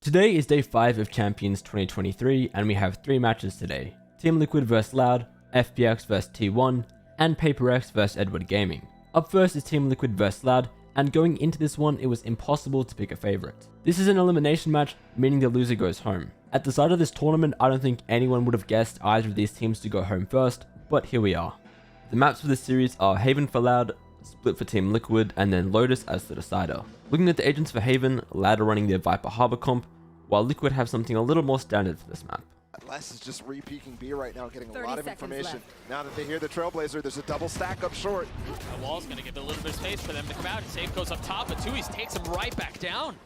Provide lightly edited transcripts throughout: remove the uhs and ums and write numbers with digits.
Today is day 5 of Champions 2023 and we have 3 matches today. Team Liquid vs Loud, FPX vs T1, and PRX vs Edward Gaming. Up first is Team Liquid vs Loud, and going into this one it was impossible to pick a favourite. This is an elimination match, meaning the loser goes home. At the start of this tournament I don't think anyone would have guessed either of these teams to go home first, but here we are. The maps for this series are Haven for Loud, Split for Team Liquid, and then Lotus as the decider. Looking at the agents for Haven, Loud are running their Viper Harbor comp, while Liquid have something a little more standard for this map. Les is just re-peeking B right now, getting a lot of information. Now that they hear the Trailblazer, there's a double stack up short. The wall's going to give a little bit of space for them to come out. Safe goes up top, but Tui's takes him right back down.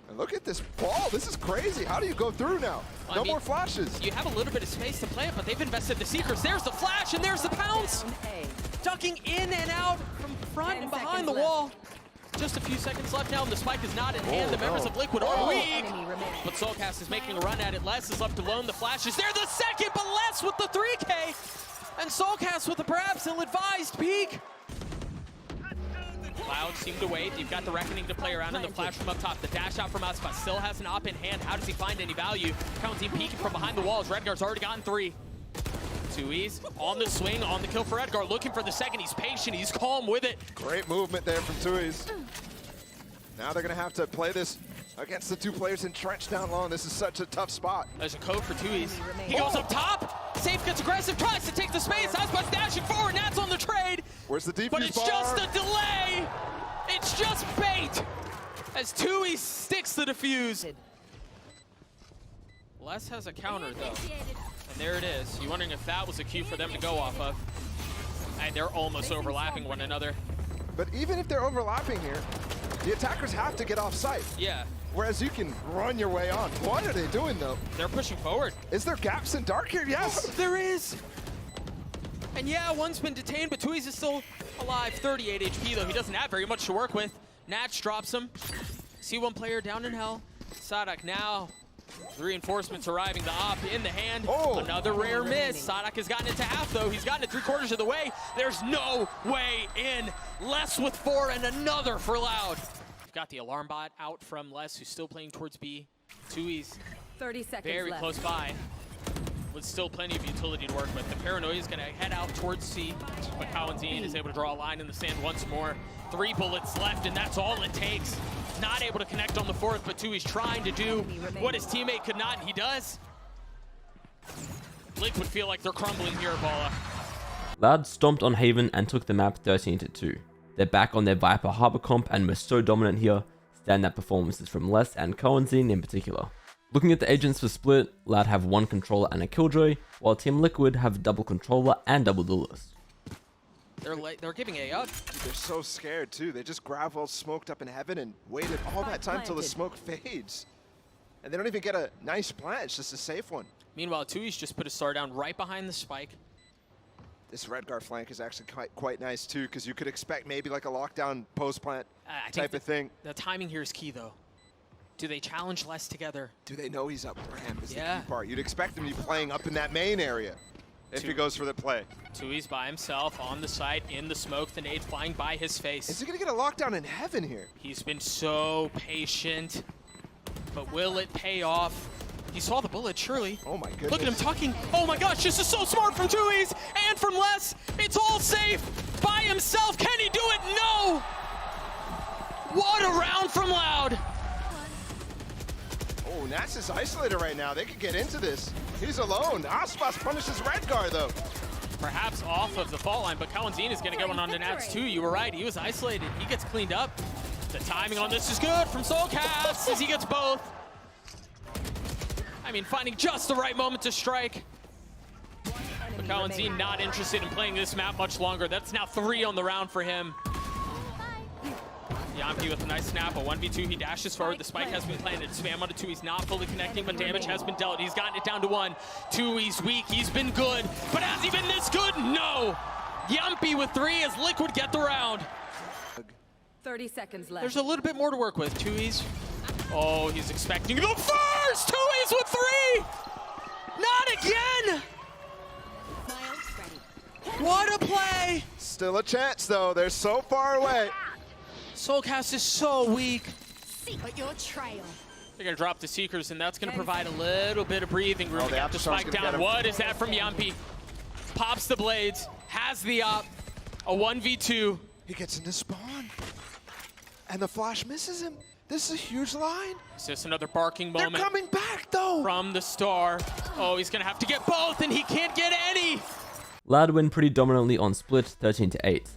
And look at this ball. This is crazy. How do you go through now? Well, no more flashes. You have a little bit of space to play it, but they've invested the Seekers. There's the flash, and there's the pounce. Ducking in and out from front and behind the wall. Just a few seconds left now, and the spike is not in hand. The members of Liquid are weak. But Soulcast is making a run at it. Les is left alone. The flash is there. The second, but Les with the 3K. And Soulcast with the perhaps ill-advised peek. Loud seem to wait. You've got the Reckoning to play around in the flash from up top. The dash out from Aspa still has an op in hand. How does he find any value? Counting peeking from behind the walls. Redgar's already gotten 3. Tui's on the swing, on the kill for Edgar, looking for the second. He's patient, he's calm with it. Great movement there from Tui's. Now they're gonna have to play this against the 2 players entrenched down low, and this is such a tough spot. There's a code for Tui's. He goes up top, Safe gets aggressive, tries to take the space. Aspa's dashing forward, Nat's on the trade. Where's the defuse But it's bar? just a delay. It's just bait. As Tui sticks the defuse. Les has a counter though. And there it is. You're wondering if that was a cue for them to go off of. And they're almost overlapping one another. But even if they're overlapping here, the attackers have to get off site. Yeah. Whereas you can run your way on. What are they doing though? They're pushing forward. Is there gaps in dark here? Yes. There is. And yeah, one's been detained, but Tui's is still alive. 38 HP though. He doesn't have very much to work with. Natch drops him. C1 player down in hell. Sadak now. Reinforcements arriving, the op in the hand. Another rare miss. Sadak has gotten it to half though. He's gotten it 3/4 of the way. There's no way in. Les with 4 and another for Loud. We've got the alarm bot out from Les, who's still playing towards B. Tui's 30 seconds very left. close by, with still plenty of utility to work with. The Paranoia is gonna head out towards C, but Kawenzine is able to draw a line in the sand once more. 3 bullets left, and that's all it takes. Not able to connect on the 4th, but Tui's trying to do what his teammate could not, and he does. Liquid feel like they're crumbling here, Bala. Loud stomped on Haven and took the map 13-2. They're back on their Viper Harbor comp and were so dominant here, standout performances from Les and Kawenzine in particular. Looking at the agents for Split, Loud have 1 controller and a Killjoy, while Team Liquid have double controller and double duelist. They're giving A up. Dude, they're so scared too. They just gravel smoked up in heaven and waited all that time till the smoke fades. And they don't even get a nice plant, it's just a safe one. Meanwhile, Tui's just put a star down right behind the spike. This Redgar flank is actually quite nice too, because you could expect maybe like a lockdown post plant type of thing. The timing here is key though. Do they challenge Les together? Do they know he's up ramp is the Yeah. key part. You'd expect him to be playing up in that main area if he goes for the play. Tui's by himself on the site in the smoke, the nade flying by his face. Is he gonna get a lockdown in heaven here? He's been so patient, but will it pay off? He saw the bullet, surely. Oh my goodness. Look at him tucking. Oh my gosh, this is so smart from Tui's and from Les. It's all safe by himself. Can he do it? No! What a round from Loud. Oh, Nats is isolated right now. They could get into this. He's alone. Aspas punishes Redgar though. Perhaps off of the fault line, but Kawenzine is going to go on to Nats too. You were right, he was isolated. He gets cleaned up. The timing on this is good from Soulcast as he gets both. I mean, finding just the right moment to strike. But Kawenzine not interested in playing this map much longer. That's now 3 on the round for him. Yampi with a nice snap, a 1v2, he dashes forward, the spike has been planted, spam onto 2, he's not fully connecting, but damage has been dealt, he's gotten it down to 1. 2, he's weak, he's been good, but has he been this good? No! Yampi with 3 as Liquid get the round. 30 seconds left. There's a little bit more to work with, Tui's. Oh, he's expecting the first! Tui's with 3! Not again! What a play! Still a chance though, they're so far away. Soulcast is so weak. But your trail. They're going to drop the Seekers, and that's going to provide a little bit of breathing room to get the spike down. What is that from Yampi? Pops the blades, has the op, a 1v2. He gets into spawn, and the flash misses him. This is a huge line. It's just another barking moment. They're coming back, though. From the Star. Oh, he's going to have to get both, and he can't get any. Loud win pretty dominantly on split 13-8.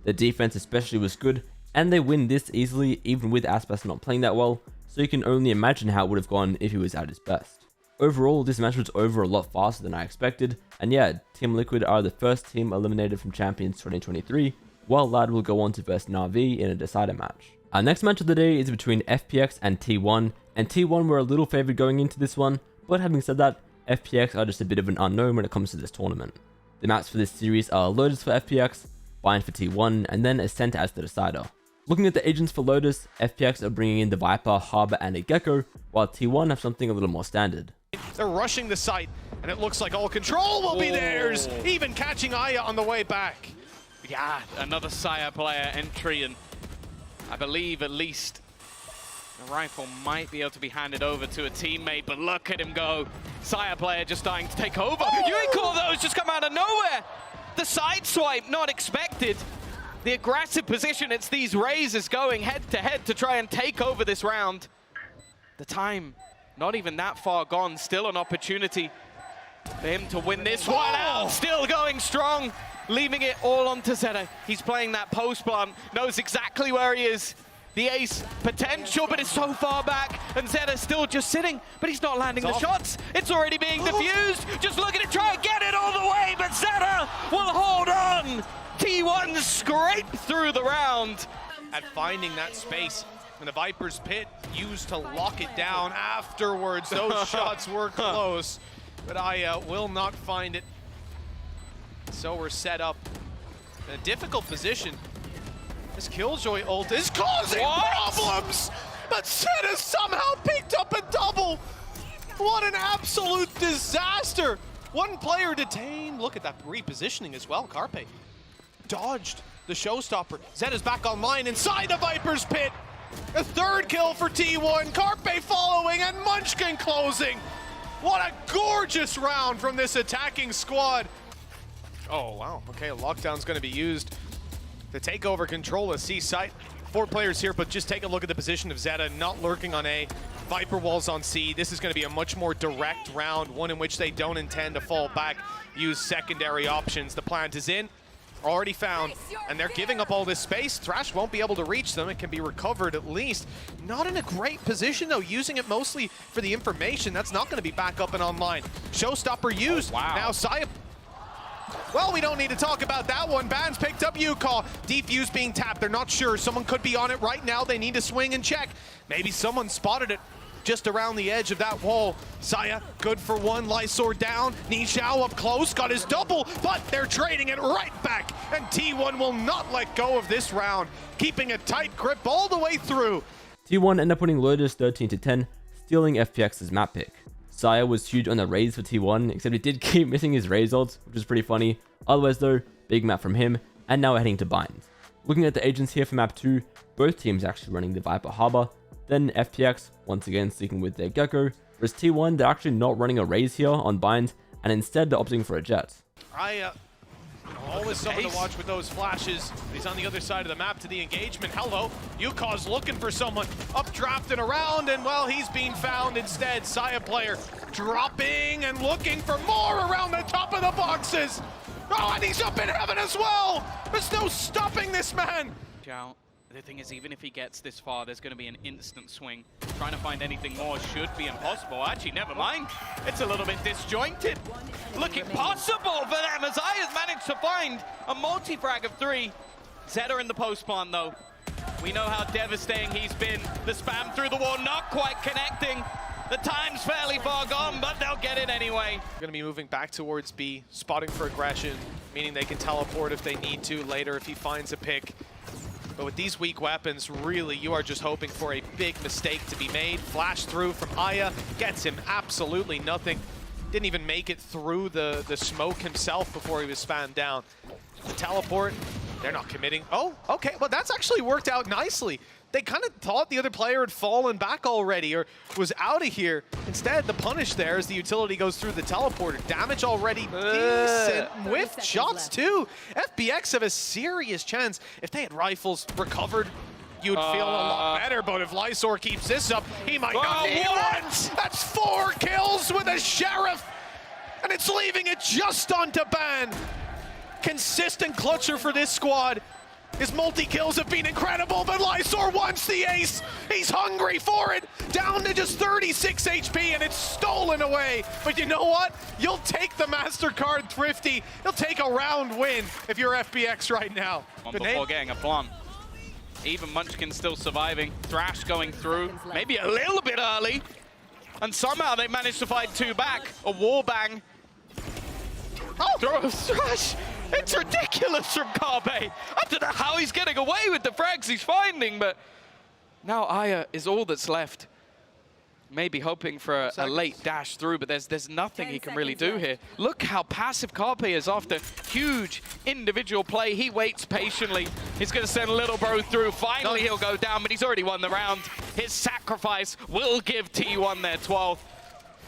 The defense especially was good, and they win this easily even with Aspas not playing that well, so you can only imagine how it would have gone if he was at his best. Overall, this match was over a lot faster than I expected, and yeah, Team Liquid are the first team eliminated from Champions 2023, while Loud will go on to verse Na'Vi in a decider match. Our next match of the day is between FPX and T1, and T1 were a little favoured going into this one, but having said that, FPX are just a bit of an unknown when it comes to this tournament. The maps for this series are Lotus for FPX, Bind for T1, and then Ascent as the decider. Looking at the agents for Lotus, FPX are bringing in the Viper, Harbor, and a Gecko, while T1 have something a little more standard. They're rushing the site, and it looks like all control will be theirs, even catching Aya on the way back. Yeah, another Saya player entry, and I believe at least the rifle might be able to be handed over to a teammate, but look at him go. Saya player just dying to take over. You ain't call those just come out of nowhere. The side swipe, not expected. The aggressive position, it's these Razors going head to head to try and take over this round. The time, not even that far gone, still an opportunity for him to win this one out. Still going strong, leaving it all on to Zeta. He's playing that post plant, knows exactly where he is. The ace potential, but it's so far back, and Zeta's still just sitting, but he's not landing the shots. It's already being diffused. Just look at it, try and get it all the way, but Zeta will hold on. T1 scrape through the round. At finding that space, and the Viper's pit used to lock it down afterwards. Those shots were close, but Aya will not find it. So we're set up in a difficult position. This Killjoy ult is causing problems, but Zeta somehow picked up a double. What an absolute disaster. One player detained. Look at that repositioning as well. Carpe dodged the showstopper. Zeta's back online inside the Viper's pit. A third kill for T1. Carpe following and Munchkin closing. What a gorgeous round from this attacking squad. Oh, wow. Okay, a lockdown's going to be used to take over control of C site. 4 players here, but just take a look at the position of Zeta, not lurking on A. Viper walls on C. This is going to be a much more direct round, one in which they don't intend to fall back, use secondary options. The plant is in, already found, and they're giving up all this space. Thrash won't be able to reach them. It can be recovered at least. Not in a great position, though, using it mostly for the information. That's not going to be back up and online. Showstopper used. Oh, wow. Now Saya. Well, we don't need to talk about that one. Bands picked up Yukon. Defuse being tapped. They're not sure. Someone could be on it right now. They need to swing and check. Maybe someone spotted it just around the edge of that wall. Saya, good for one. Lysor down. Nishao up close. Got his double, but they're trading it right back. And T1 will not let go of this round, keeping a tight grip all the way through. T1 end up winning Lotus 13-10, stealing FPX's map pick. Saya was huge on the Raze for T1, except he did keep missing his Raze ult, which is pretty funny. Otherwise though, big map from him, and now we're heading to Bind. Looking at the agents here for map 2, both teams actually running the Viper Harbor, then FPX, once again sticking with their Gecko, whereas T1 they're actually not running a Raze here on Bind, and instead they're opting for a Jet. Always someone to watch with those flashes. He's on the other side of the map to the engagement. Hello, Yuka's looking for someone. Updrafting around, and well, he's being found instead. Saya player dropping and looking for more around the top of the boxes. Oh, and he's up in heaven as well. There's no stopping this man. The thing is, even if he gets this far, there's going to be an instant swing. Trying to find anything more should be impossible. Actually, never mind. It's a little bit disjointed. Looking possible for them as Aya's managed to find a multi-frag of 3. Zeta in the post plant, though. We know how devastating he's been. The spam through the wall, not quite connecting. The time's fairly far gone, but they'll get it anyway. Going to be moving back towards B, spotting for aggression, meaning they can teleport if they need to later if he finds a pick. But with these weak weapons, really, you are just hoping for a big mistake to be made. Flash through from Aya, gets him absolutely nothing. Didn't even make it through the smoke himself before he was spammed down. The teleport, They're not committing. Oh, okay. Well, that's actually worked out nicely. They kind of thought the other player had fallen back already or was out of here. Instead, the punish there as the utility goes through the teleporter. Damage already decent. Whiffed shots too. FPX have a serious chance. If they had rifles recovered, you'd feel a lot better. But if Lysor keeps this up, he might not need it. That's 4 kills with a Sheriff. And it's leaving it just onto ban. Consistent clutcher for this squad. His multi-kills have been incredible, but Lysor wants the ace. He's hungry for it. Down to just 36 HP, and it's stolen away. But you know what? You'll take the MasterCard Thrifty. You'll take a round win if you're FPX right now. Before getting a plant. Even Munchkin still surviving. Thrash going through, maybe a little bit early. And somehow they managed to fight 2 back. A warbang. Oh, throw a Thrash. It's ridiculous from Carpe. I don't know how he's getting away with the frags he's finding, but now Aya is all that's left. Maybe hoping for a late dash through, but there's nothing he can really do here. Look how passive Carpe is after huge individual play. He waits patiently. He's going to send Little Bro through. Finally, he'll go down, but he's already won the round. His sacrifice will give T1 their 12th.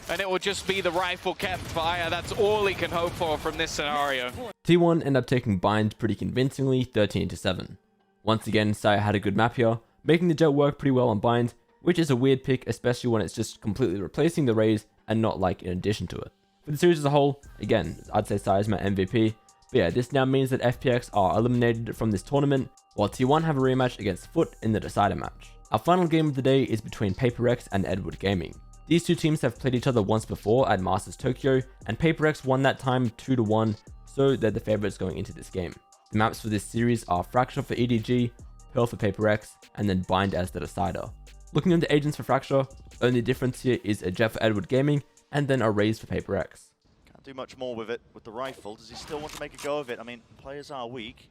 And it will just be the rifle kept fire. That's all he can hope for from this scenario. T1 end up taking Bind pretty convincingly, 13-7. Once again, Saya had a good map here, making the Jet work pretty well on Bind, which is a weird pick, especially when it's just completely replacing the Raze and not like in addition to it. For the series as a whole, again, I'd say Saya's my MVP, but yeah, this now means that FPX are eliminated from this tournament, while T1 have a rematch against Foot in the decider match. Our final game of the day is between PRX and Edward Gaming. These two teams have played each other once before at Masters Tokyo, and PRX won that time 2-1, so they're the favorites going into this game. The maps for this series are Fracture for EDG, Pearl for PRX, and then Bind as the decider. Looking at the agents for Fracture, only difference here is a Jet for Edward Gaming, and then a Raze for PRX. Can't do much more with it with the rifle. Does he still want to make a go of it? I mean, players are weak.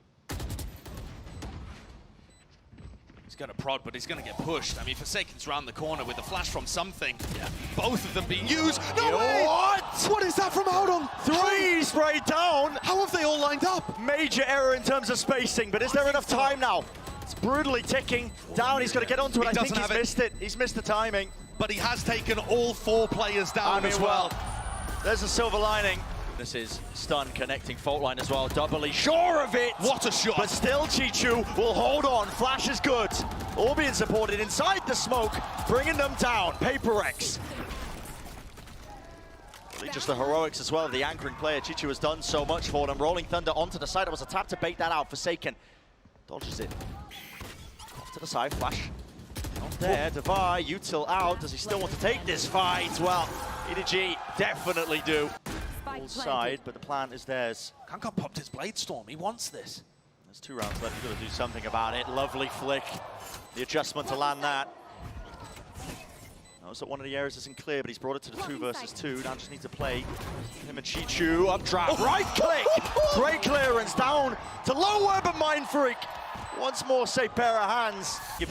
He's going to prod, but he's going to get pushed. I mean, Forsaken's round the corner with a flash from something. Yeah. Both of them being used. No way! What? What is that from Audon? 3 straight down. How have they all lined up? Major error in terms of spacing, but is there enough time now? It's brutally ticking down. He's got to get onto it. I think he's missed it. He's missed the timing. But he has taken all 4 players down as well. There's a silver lining. This is stun connecting fault line as well. Doubly sure of it. What a shot. But still Chichu will hold on. Flash is good. All being supported inside the smoke, bringing them down. PRX. Really just the heroics as well. The anchoring player, Chichu, has done so much for them. Rolling Thunder onto the side. It was a tap to bait that out. Forsaken dodges it. Off to the side. Flash. Not there. Devi, Util out. Does he still want to take this fight? Well, EDG definitely do. Full side, but the plant is theirs. Kanga popped his Blade Storm. He wants this. There's 2 rounds left. You've got to do something about it. Lovely flick. The adjustment to land that. Knows that one of the areas isn't clear, but he's brought it to the 2 versus 2. Now just needs to play him and Chichu. Updraft. Right click. Great clearance down to lower, but Mind Freak. Once more, safe pair of hands. Give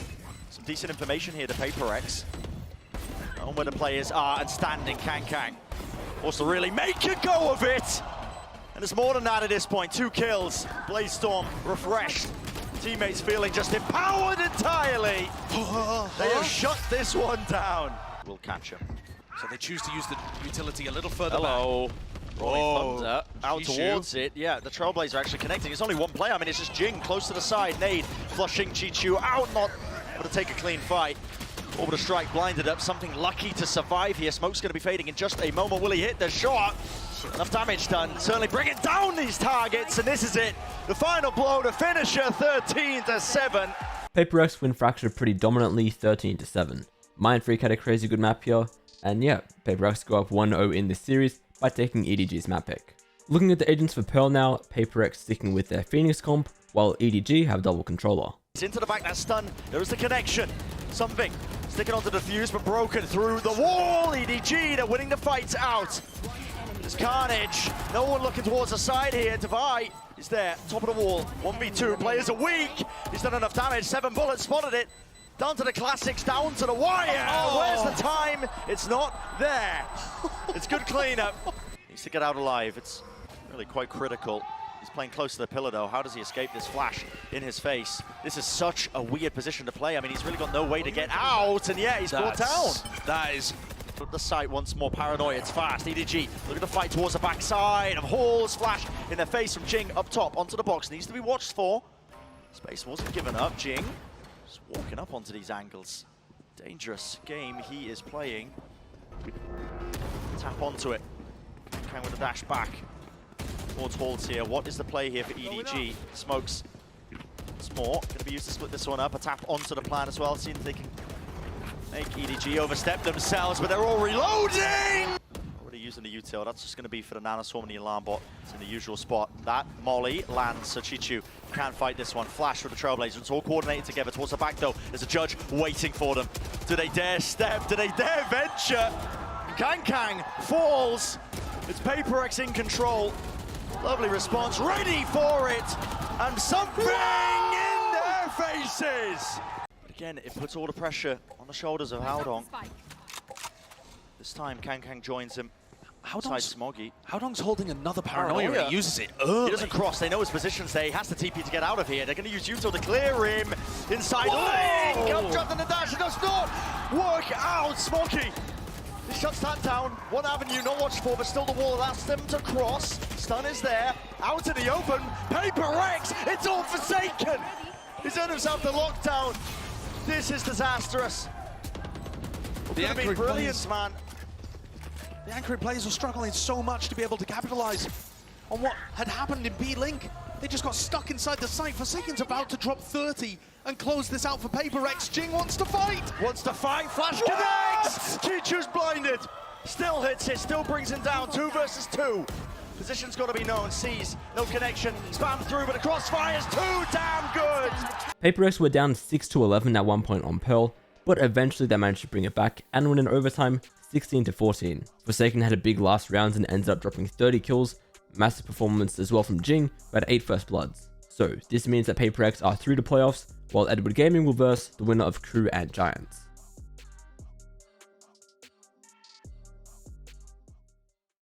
some decent information here to PRX on where the players are and standing. Kang wants to really make a go of it. And there's more than that at this point. 2 kills. Blaze Storm refreshed. Teammates feeling just empowered entirely. They have shut this one down. We'll catch him. So they choose to use the utility a little further Hello. back. Rolling Thunder out Chichu. towards it. Yeah, the Trailblazer actually connecting. It's only 1 player. I mean, it's just Jing close to the side. Nade flushing Chichu out, not able to take a clean fight. Orbital Strike blinded up. Something lucky to survive here. Smoke's going to be fading in just a moment. Will he hit the shot? Enough damage done. Certainly bringing down these targets, and this is it. The final blow to finisher, 13-7. PRX win Fracture pretty dominantly, 13-7. Mind Freak had a crazy good map here, and yeah, PRX go up 1-0 in this series by taking EDG's map pick. Looking at the agents for Pearl now, PRX sticking with their Phoenix comp, while EDG have double controller. It's into the back, that stun. There is the connection. Something sticking onto the fuse, but broken through the wall. EDG, they're winning the fight out. There's Carnage. No one looking towards the side here. Devi is there, top of the wall. 1v2, players are weak. He's done enough damage. 7 bullets, spotted it. Down to the classics, down to the wire. Oh. Where's the time? It's not there. It's good cleanup. Needs to get out alive. It's really quite critical. He's playing close to the pillar though. How does he escape this flash in his face? This is such a weird position to play. I mean, he's really got no way to get out, and yeah, he's brought down. That is... Put the site once more, paranoia, it's fast. EDG looking to fight towards the backside of Halls. Flash in their face from Jing up top onto the box. Needs to be watched for. Space wasn't given up. Jing just walking up onto these angles. Dangerous game he is playing. Tap onto it. Kang with a dash back towards Halls here. What is the play here for EDG? Smokes once more. Going to be used to split this one up. A tap onto the plan as well. Seeing if they can make EDG overstep themselves, but they're all reloading! Already using the util. That's just going to be for the nanoswarm and the alarm bot. It's in the usual spot. That molly lands, so Chichu can't fight this one. Flash for the Trailblazers. It's all coordinated together towards the back though. There's a judge waiting for them. Do they dare step? Do they dare venture? Kang falls. It's PRX in control. Lovely response, ready for it, and something in their faces. But again, it puts all the pressure on the shoulders of Haodong. This time, Kang joins him. Outside Smoggy. Haodong's holding another paranoia and he uses it early. He doesn't cross, they know his position's there. He has to TP to get out of here. They're going to use Util to clear him. Inside lane, Gumdrop in the dash, it does not work out. Smoggy, he shuts that down. One avenue not watched for, but still the wall allows them to cross. Stun is there, out in the open. PRX, it's all Forsaken. He's earned himself the lockdown. This is disastrous. The anchoring brilliant, man. The anchoring players were struggling so much to be able to capitalize on what had happened in B-Link. They just got stuck inside the site. Forsaken's about to drop 30 and close this out for PRX. Jing wants to fight! Flash connects! Chichu's blinded. Still hits it, still brings him down. 2 versus 2. Position's got to be known. Sees no connection. Spam through, but the crossfire's too damn good! PRX were down 6-11 at one point on Pearl, but eventually they managed to bring it back and win in overtime 16-14. Forsaken had a big last round and ended up dropping 30 kills, massive performance as well from Jing, who had 8 first bloods. So this means that PRX are through to playoffs, while Edward Gaming will verse the winner of Crew and Giants.